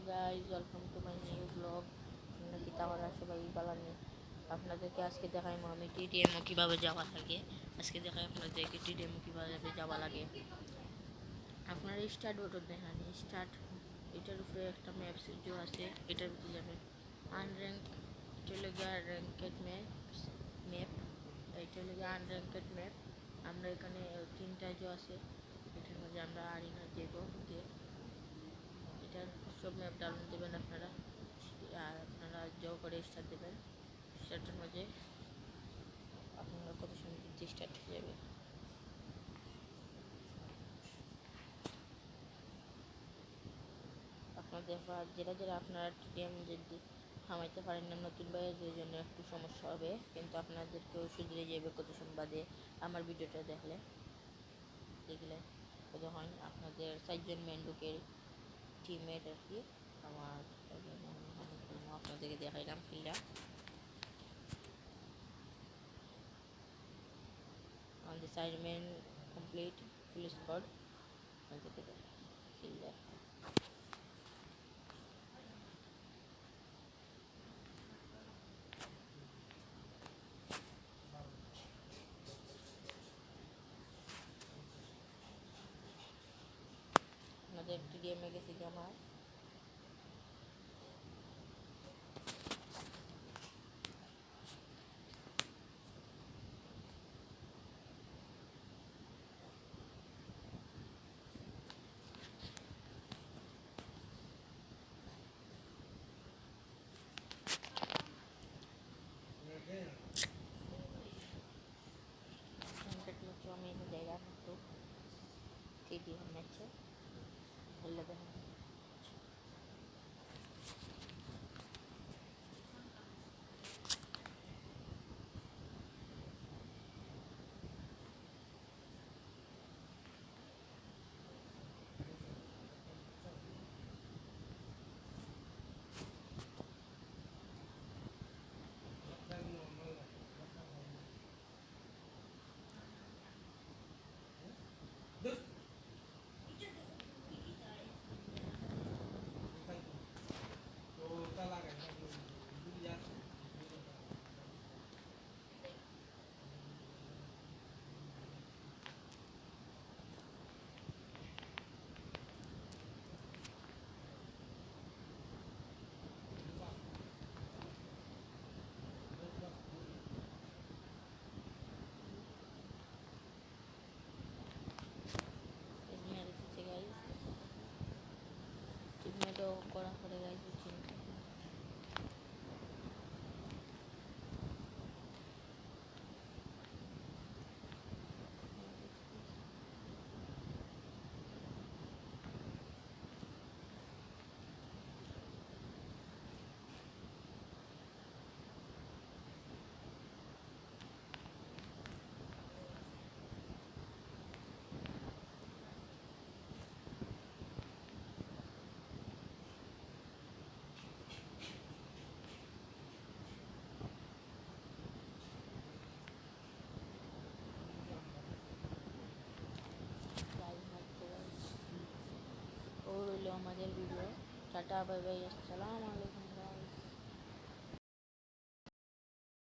Guys, welcome to my new blog. নাকি তাহলে সবাই বালানি আপনাদেরকে আজকে দেখাইমো আমি টিডিএমও কীভাবে যাওয়া লাগে। আজকে দেখাই আপনাদেরকে টিডিএমও কীভাবে যাওয়া লাগে। আপনারা স্টার্ট বটন দেখান, স্টার্ট, এটার উপরে একটা ম্যাপস যে আছে এটার ভিতরে যাবেন। আনর্যাঙ্ক, এটা হলো গিয়ে র্যাঙ্কেড ম্যাপ, এটা হলো গিয়ে আনর্যাঙ্কেড ম্যাপ। আমরা এখানে তিনটা যে আছে এটার মধ্যে আমরা আরিনা দেব দিয়ে এটার সব ম্যাপ ডাউনলোড দেবেন আপনারা। আর আপনারা জো করে স্টার্ট দেবেন। স্টার্টের মাঝে আপনারা কত সময় দিতে স্টার্ট হয়ে যাবে। আপনাদের যেটা আপনারা টিডিএম যদি থামাইতে পারেন না, নতুন বাইরের জন্য একটু সমস্যা হবে, কিন্তু আপনাদেরকেও শুধরে যাবে কত সময় বাদে আমার ভিডিওটা দেখলে তখন আপনাদের 4জন মেন্ডুকের টিমমেট আর কি। আমার আপনাদেরকে দেখাইলাম ফিল্ডটা। on the assignment complete full squad filler আমাদের টিডিএম এ গেছে আমার আমি জায়গা তো টিডিএম ম্যাচে খেলে দেন। টিমমেটও করা করে গাইজ বুঝছেন। ও রইল আমাদের ভিডিও। টাটা, বাই বাই, আসসালামু আলাইকুম।